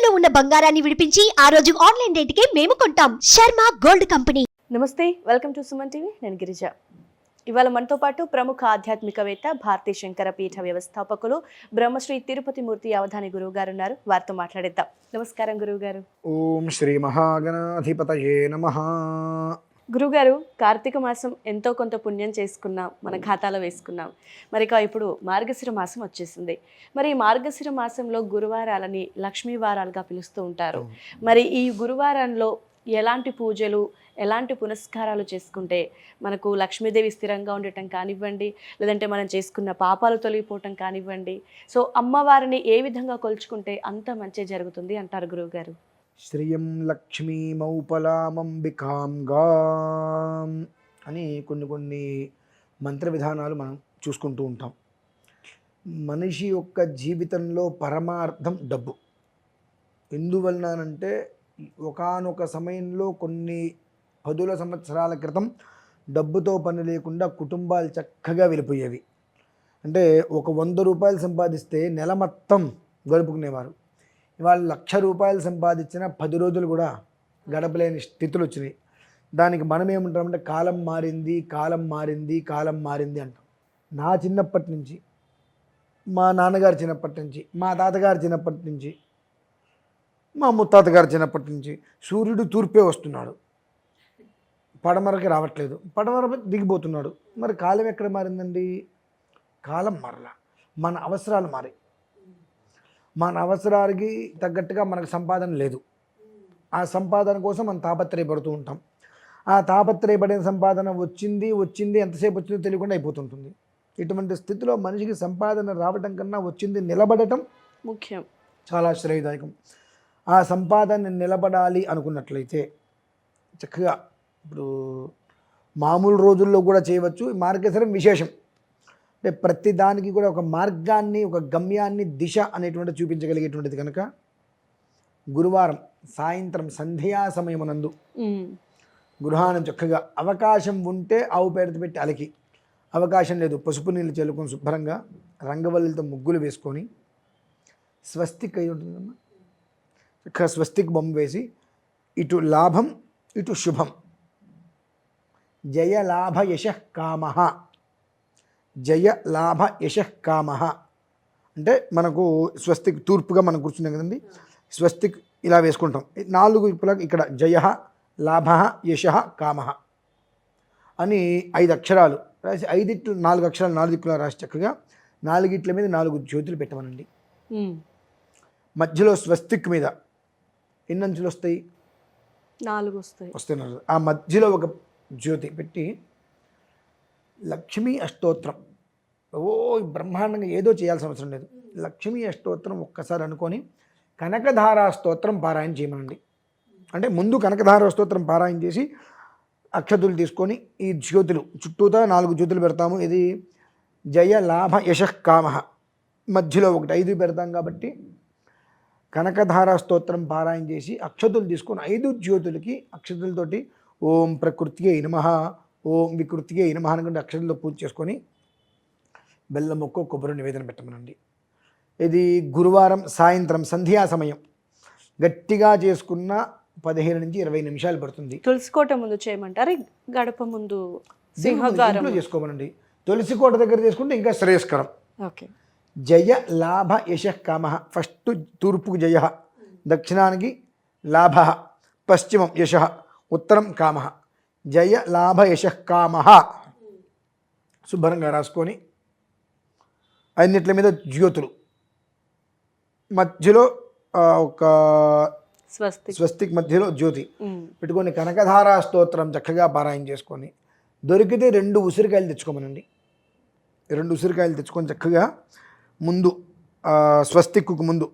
ఇంట్లో ఉన్న బంగారాన్ని విడిపించి ఆ రోజు ఆన్లైన్ రేటుకే మేము కొంటాం. Sharma gold company. నమస్తే, వెల్కమ్ టు సుమన్ టీవీ. నేను గిరిజ. ఇవాళ మనతో పాటు ప్రముఖ ఆధ్యాత్మికవేత్త, భారతీ శంకర పీఠ వ్యవస్థాపకులు, బ్రహ్మశ్రీ తిరుపతి మూర్తి అవధాని గురువు గారు ఉన్నారు. వారితో మాట్లాడేద్దాం. నమస్కారం గురువు గారు. ఓం శ్రీ మహాగణాధిపతయే నమః. గురుగారు, కార్తీక మాసం ఎంతో కొంత పుణ్యం చేసుకున్నాం, మన ఖాతాలో వేసుకున్నాం. మరి ఇప్పుడు మార్గశిర మాసం వచ్చేసింది. మరి ఈ మార్గశిర మాసంలో గురువారాలని లక్ష్మీ వారాలుగా పిలుస్తూ ఉంటారు. మరి ఈ గురువారంలో ఎలాంటి పూజలు, ఎలాంటి పునస్కారాలు చేసుకుంటే మనకు లక్ష్మీదేవి స్థిరంగా ఉండటం కానివ్వండి, లేదంటే మనం చేసుకున్న పాపాలు తొలగిపోవటం కానివ్వండి, సో అమ్మవారిని ఏ విధంగా కొలుచుకుంటే అంత మంచి జరుగుతుంది అంటారు గురువుగారు? శ్రియం లక్ష్మీమౌపలామంబికాం గాం అని కొన్ని మంత్ర విధానాలు మనం చూసుకుంటూ ఉంటాం. మనిషి యొక్క జీవితంలో పరమార్థం డబ్బు. ఎందువలనంటే ఒకానొక సమయంలో కొన్ని 10 సంవత్సరాల క్రితం డబ్బుతో పని లేకుండా కుటుంబాలు చక్కగా వెళ్ళిపోయేవి. అంటే ఒక 100 రూపాయలు సంపాదిస్తే నెల మొత్తం గడుపుకునేవారు. ఇవాళ 1,00,000 రూపాయలు సంపాదించిన 10 రోజులు కూడా గడపలేని స్థితులు వచ్చినాయి. దానికి మనం ఏమంటామంటే కాలం మారింది, కాలం మారింది, కాలం మారింది అంటాం. నా చిన్నప్పటి నుంచి, మా నాన్నగారు చిన్నప్పటి నుంచి, మా తాతగారు చిన్నప్పటి నుంచి, మా ముత్తాతగారు చిన్నప్పటి నుంచి సూర్యుడు తూర్పే వస్తున్నాడు, పడమరకి రావట్లేదు, పడమర దిగిపోతున్నాడు. మరి కాలం ఎక్కడ మారిందండి? కాలం మారలా, మన అవసరాలు మారాయి. మన అవసరాలకి తగ్గట్టుగా మనకు సంపాదన లేదు. ఆ సంపాదన కోసం మనం తాపత్రయపడుతూ ఉంటాం. ఆ తాపత్రయపడిన సంపాదన వచ్చింది ఎంతసేపు వచ్చిందో తెలియకుండా అయిపోతుంటుంది. ఇటువంటి స్థితిలో మనిషికి సంపాదన రావటం కన్నా వచ్చింది నిలబడటం ముఖ్యం, చాలా శ్రేయదాయకం. ఆ సంపాదన నిలబడాలి అనుకున్నట్లయితే చక్కగా ఇప్పుడు మామూలు రోజుల్లో కూడా చేయవచ్చు. మార్గశిరం విశేషం అంటే ప్రతి దానికి కూడా ఒక మార్గాన్ని, ఒక గమ్యాన్ని, దిశ అనేటువంటి చూపించగలిగేటువంటిది కనుక గురువారం సాయంత్రం సంధ్యా సమయమునందు గృహాన్ని చక్కగా అవకాశం ఉంటే ఆవు పేడతో పెట్టి అలకి, అవకాశం లేదు పసుపు నీళ్ళు చల్లుకొని శుభ్రంగా రంగవల్లితో ముగ్గులు వేసుకొని స్వస్తిక్ అయి ఉంటుందమ్మా, చక్కగా స్వస్తిక్ బొమ్మ వేసి ఇటు లాభం ఇటు శుభం, జయ లాభ యశ కామః, జయ లాభ యశ కామః అంటే మనకు స్వస్తిక్ తూర్పుగా మనం కూర్చున్నాం కదండి, స్వస్తిక్ ఇలా వేసుకుంటాం. 4 వైపులకు ఇక్కడ జయ లాభ యశ కామః అని 5 అక్షరాలు రాసి 4 అక్షరాలు 4 దిక్కులా రాసి చక్కగా 4 మీద 4 జ్యోతులు పెట్టమనండి. మధ్యలో స్వస్తిక్ మీద ఎన్ని అంచులు వస్తాయి? 4 వస్తాయి. ఆ మధ్యలో ఒక జ్యోతి పెట్టి లక్ష్మీ అష్టోత్తరం, బ్రహ్మాండంగా ఏదో చేయాల్సిన అవసరం లేదు, లక్ష్మీ అష్టోత్తరం ఒక్కసారి అనుకొని కనకధారా స్తోత్రం పారాయణ చేయమనండి. అంటే ముందు కనకధారా స్తోత్రం పారాయణ చేసి అక్షతులు తీసుకొని ఈ జ్యోతులు చుట్టూతా 4 జ్యోతులు పెడతాము. ఇది జయ లాభ యశ కామః, మధ్యలో ఒకటి 5 పెడతాం కాబట్టి కనకధారా స్తోత్రం పారాయణ చేసి అక్షతులు తీసుకొని 5 జ్యోతులకి అక్షతులతోటి ఓం ప్రకృతియే నమః, ఓం వికృతియే నమః అనుకుంటే అక్షరంలో పూజ చేసుకొని బెల్లం మొక్క కొబ్బరి నివేదన పెట్టమనండి. ఇది గురువారం సాయంత్రం సంధ్యా సమయం. గట్టిగా చేసుకున్న 15 నుంచి 20 నిమిషాలు పడుతుంది. తులసి కోట ముందు చేయమంటారు, గడప ముందు సింహద్వారం చేసుకోమనండి. తులసి కోట దగ్గర చేసుకుంటే ఇంకా శ్రేయస్కరం. ఓకే. జయ లాభ యశ కామః, ఫస్ట్ తూర్పుకు జయ, దక్షిణానికి లాభ, పశ్చిమం యశ, ఉత్తరం కామః, జయ లాభ యశ కామః శుభ్రంగా రాసుకొని 5 మీద జ్యోతులు, మధ్యలో ఒక స్వస్తిక్ మధ్యలో జ్యోతి పెట్టుకొని కనకధారా స్తోత్రం చక్కగా పారాయణ చేసుకొని దొరికితే 2 ఉసిరికాయలు తెచ్చుకోమనండి. 2 ఉసిరికాయలు తెచ్చుకొని చక్కగా ముందు స్వస్తిక్కు ముందు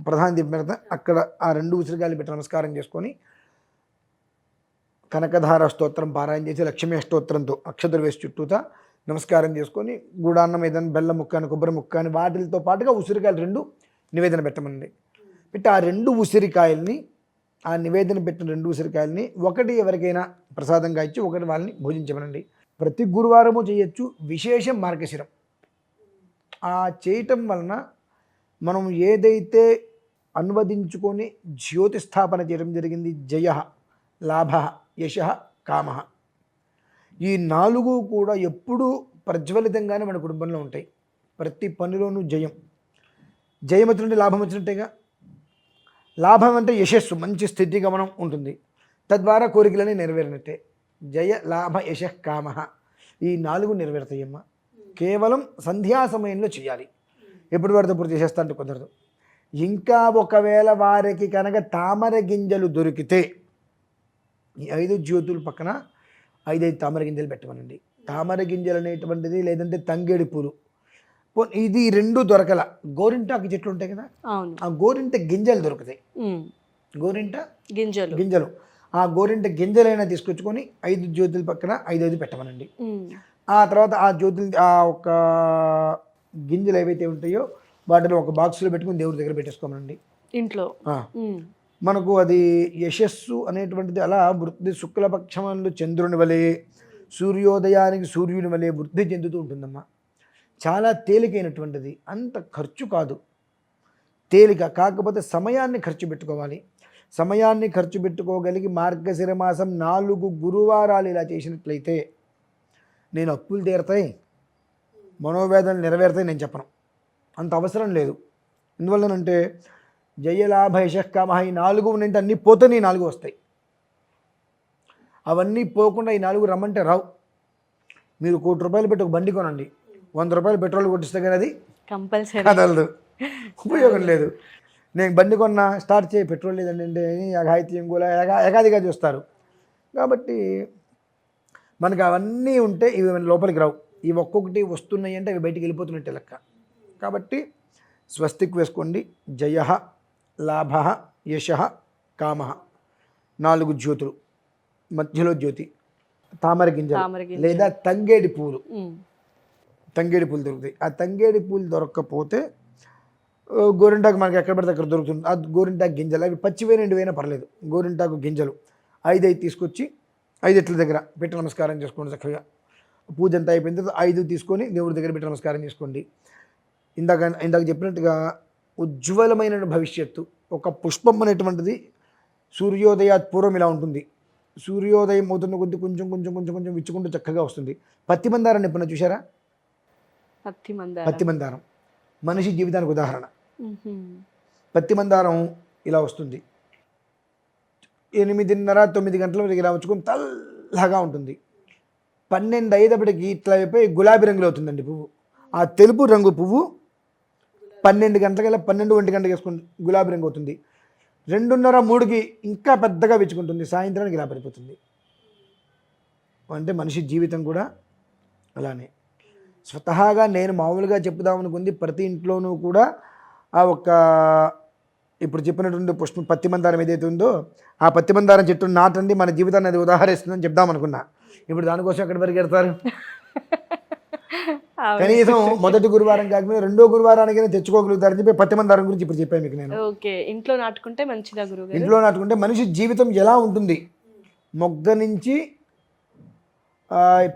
ప్రధాన దీపం పెడతా అక్కడ ఆ 2 ఉసిరికాయలు పెట్టి నమస్కారం చేసుకొని కనకధార స్తోత్రం పారాయణ చేసి లక్ష్మీ అష్టోత్తరంతో అక్షతులు వేసి చుట్టూతా నమస్కారం చేసుకొని గూడాన్నం ఏదైనా బెల్లం ముక్క అని కొబ్బరి ముక్క అని వాటితో పాటుగా ఉసిరికాయలు 2 నివేదన పెట్టమనండి. పెట్టి ఆ 2 ఉసిరికాయల్ని, ఆ నివేదన పెట్టిన 2 ఉసిరికాయలని ఒకటి ఎవరికైనా ప్రసాదంగా ఇచ్చి ఒకటి వాళ్ళని భోజించమనండి. ప్రతి గురువారము చేయొచ్చు. విశేషం మార్గశిరం. ఆ చేయటం వలన మనం ఏదైతే అనువదించుకొని జ్యోతి స్థాపన చేయడం జరిగింది. జయ, లాభ, యశ, కామ. ఈ 4 కూడా ఎప్పుడూ ప్రజ్వలితంగానే మన కుటుంబంలో ఉంటాయి. ప్రతి పనిలోనూ జయం. జయం వచ్చినట్టే లాభం వచ్చినట్టేగా. లాభం అంటే యశస్సు, మంచి స్థితి గమనం ఉంటుంది. తద్వారా కోరికలని నెరవేరినట్టే. జయ, లాభ, యశ, కామ. ఈ 4 నెరవేరుతాయమ్మా. కేవలం సంధ్యా సమయంలో చేయాలి. ఎప్పుడు పడితే అప్పుడు చేసేస్తా అంటే కుదరదు. ఇంకా ఒకవేళ వారికి కనుక తామర గింజలు దొరికితే ఈ 5 జ్యోతుల పక్కన 5 తామర గింజలు పెట్టమనండి. తామర గింజలు అనేటువంటిది, లేదంటే తంగేడి పూలు, ఇది 2 దొరకల. గోరింటాకు చెట్లు ఉంటాయి కదా, అవును, ఆ గోరింట గింజలు దొరుకుతాయి. గోరింట గింజలు, ఆ గోరింట గింజలైనా తీసుకొచ్చుకొని 5 జ్యోతుల పక్కన 5 పెట్టమనండి. ఆ తర్వాత ఆ జ్యోతులు, ఆ ఒక గింజలు ఏవైతే ఉంటాయో వాటిని ఒక బాక్స్లో పెట్టుకుని దేవుడి దగ్గర పెట్టేసుకోమనండి ఇంట్లో. మనకు అది యశస్సు అనేటువంటిది అలా వృద్ధి, శుక్లపక్షమంలో చంద్రుని వలె, సూర్యోదయానికి సూర్యుని వలె వృద్ధి చెందుతూ ఉంటుందమ్మా. చాలా తేలికైనటువంటిది, అంత ఖర్చు కాదు, తేలిక. కాకపోతే సమయాన్ని ఖర్చు పెట్టుకోవాలి. సమయాన్ని ఖర్చు పెట్టుకోగలిగి మార్గశిర మాసం 4 గురువారాలు ఇలా చేసినట్లయితే నేను అప్పులు తీరతాయి, మనోవేదనలు నెరవేరుతాయి నేను చెప్పను. అంత అవసరం లేదు. ఎందువల్లనంటే జయలాభ యశకామ, ఈ 4 ఉన్నంటే అన్నీ పోతే ఈ 4 వస్తాయి. అవన్నీ పోకుండా ఈ 4 రమ్మంటే రావు. మీరు ₹1,00,000 పెట్టి ఒక బండి కొనండి, ₹100 పెట్రోల్ కొట్టిస్తే కానీ అది కంపల్సరీ కదలదు, ఉపయోగం లేదు. నేను బండి కొన్నా, స్టార్ట్ చేయి, పెట్రోల్ లేదండి అంటే అఘాయిత్యం కూడా ఎగాదిగా చూస్తారు. కాబట్టి మనకు అవన్నీ ఉంటే ఇవి లోపలికి రావు. ఇవి ఒక్కొక్కటి వస్తున్నాయి అంటే అవి బయటికి వెళ్ళిపోతున్నట్టే లెక్క. కాబట్టి స్వస్తిక్ వేసుకోండి. జయ, లాభ, యశ, కామ. 4 జ్యోతులు, మధ్యలో జ్యోతి తామర గింజలు లేదా తంగేడి పూలు. తంగేడి పూలు దొరుకుతాయి. ఆ తంగేడి పూలు దొరకకపోతే గోరింటాకు మనకి ఎక్కడ పడితే అక్కడ దొరుకుతుంది. ఆ గోరింటాకు గింజలు, అవి పచ్చివైన ఎండివైనా పర్లేదు. గోరింటాకు గింజలు 5 తీసుకొచ్చి 5 దగ్గర పెట్టి నమస్కారం చేసుకోండి. చక్కగా పూజ అంతా అయిపోయిన తర్వాత 5 తీసుకొని దేవుడి దగ్గర పెట్టి నమస్కారం చేసుకోండి. ఇందాక చెప్పినట్టుగా ఉజ్వలమైన భవిష్యత్తు. ఒక పుష్పం అనేటువంటిది సూర్యోదయాత్ పూర్వం ఇలా ఉంటుంది. సూర్యోదయం అవుతున్న కొద్ది కొంచెం కొంచెం కొంచెం కొంచెం విచ్చుకుంటూ చక్కగా వస్తుంది. పత్తి మందారం ఎప్పుడన్నా చూసారా? పత్తి మందారం మనిషి జీవితానికి ఉదాహరణ. పత్తి మందారం ఇలా వస్తుంది. 8:30-9 గంటల వరకు ఇలా వచ్చుకొని తెల్లగా ఉంటుంది. 12 అయ్యేటప్పటికి ఇట్లా అయిపోయి గులాబీ రంగులో అవుతుందండి పువ్వు. ఆ తెలుపు రంగు పువ్వు 12 గంటలకల్లా 12-1 గంటకి వేసుకుని గులాబీ రంగు అవుతుంది. 2:30-3కి ఇంకా పెద్దగా విచ్చుకుంటుంది. సాయంత్రానికి ఇలా పడిపోతుంది. అంటే మనిషి జీవితం కూడా అలానే. స్వతహాగా నేను మామూలుగా చెప్పుదామనుకుంది, ప్రతి ఇంట్లోనూ కూడా ఆ ఒక ఇప్పుడు చెప్పినటువంటి పుష్పం పత్తి మందారం ఏదైతే ఉందో ఆ పత్తి మందారం చెట్టు నాటండి, మన జీవితాన్ని అది ఉదాహరిస్తుందని చెప్దామనుకున్నా. ఇప్పుడు దానికోసం ఎక్కడి వరకు ఎడతారు? కనీసం మొదటి గురువారం కాకపోతే 2వ గురువారానికి తెచ్చుకోగలుగుతారని చెప్పి పత్తి మందారం గురించి ఇప్పుడు చెప్పాను మీకు నేను. ఇంట్లో నాటుకుంటే మంచిదా గురుగారు? ఇంట్లో నాటుకుంటే మనిషి జీవితం ఎలా ఉంటుంది, మొగ్గ నుంచి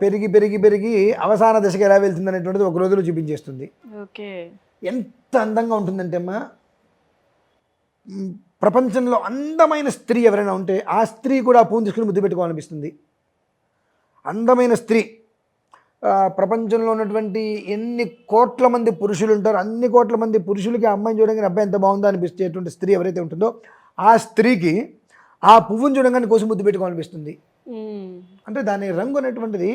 పెరిగి పెరిగి పెరిగి అవసాన దశకి ఎలా వెళ్తుంది అనేటువంటిది ఒక రోజులో చూపించేస్తుంది. ఎంత అందంగా ఉంటుందంటే అమ్మా, ప్రపంచంలో అందమైన స్త్రీ ఎవరైనా ఉంటే ఆ స్త్రీ కూడా ఆ పూను తీసుకుని ముద్దు పెట్టుకోవాలనిపిస్తుంది. అందమైన స్త్రీ, ప్రపంచంలో ఉన్నటువంటి ఎన్ని కోట్ల మంది పురుషులు ఉంటారో అన్ని కోట్ల మంది పురుషులకి ఆ అమ్మాయిని చూడగానే అబ్బాయి ఎంత బాగుందో అనిపించేటువంటి స్త్రీ ఎవరైతే ఉంటుందో ఆ స్త్రీకి ఆ పువ్వును చూడగానే కోసి ముద్దు పెట్టుకోవాలనిపిస్తుంది. అంటే దాని రంగు అనేటువంటిది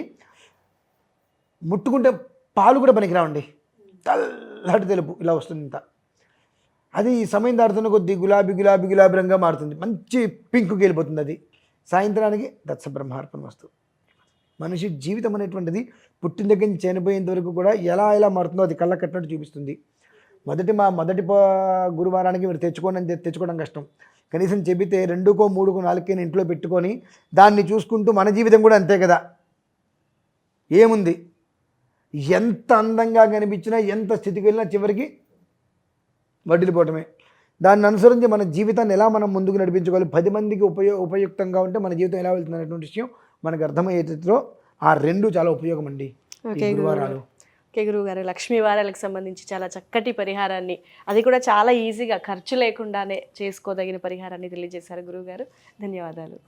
ముట్టుకుంటే పాలు కూడా పనికిరావండి, తెల్లటి తెలుపు ఇలా వస్తుంది. ఇంత అది సమయం దాటుతున్న కొద్దీ గులాబీ గులాబీ గులాబీ రంగుగా మారుతుంది, మంచి పింక్కి వెళ్ళిపోతుంది. అది సాయంత్రానికి దత్స బ్రహ్మార్పణ వస్తుంది. మనిషి జీవితం అనేటువంటిది పుట్టిన దగ్గర నుంచి చనిపోయేంత వరకు కూడా ఎలా ఎలా మారుతుందో అది కళ్ళ కట్టినట్టు చూపిస్తుంది. మొదటి గురువారానికి మీరు తెచ్చుకోవడం కష్టం. కనీసం చెబితే 2కో 3కో 4కో ఇంట్లో పెట్టుకొని దాన్ని చూసుకుంటూ మన జీవితం కూడా అంతే కదా. ఏముంది, ఎంత అందంగా కనిపించినా ఎంత స్థితికి వెళ్ళినా చివరికి వడ్డిలిపోవటమే. దాన్ని అనుసరించి మన జీవితాన్ని ఎలా మనం ముందుకు నడిపించుకోవాలి, 10 మందికి ఉపయుక్తంగా ఉంటే మన జీవితం ఎలా వెళ్తుంది అనేటువంటి విషయం మనకు అర్థమయ్యేటలో ఆ 2 చాలా ఉపయోగం అండి. గురువారాలు ఓకే గురువుగారు, లక్ష్మీ వారాలకు సంబంధించి చాలా చక్కటి పరిహారాన్ని, అది కూడా చాలా ఈజీగా ఖర్చు లేకుండానే చేసుకోదగిన పరిహారాన్ని తెలియజేశారు గురువుగారు. ధన్యవాదాలు.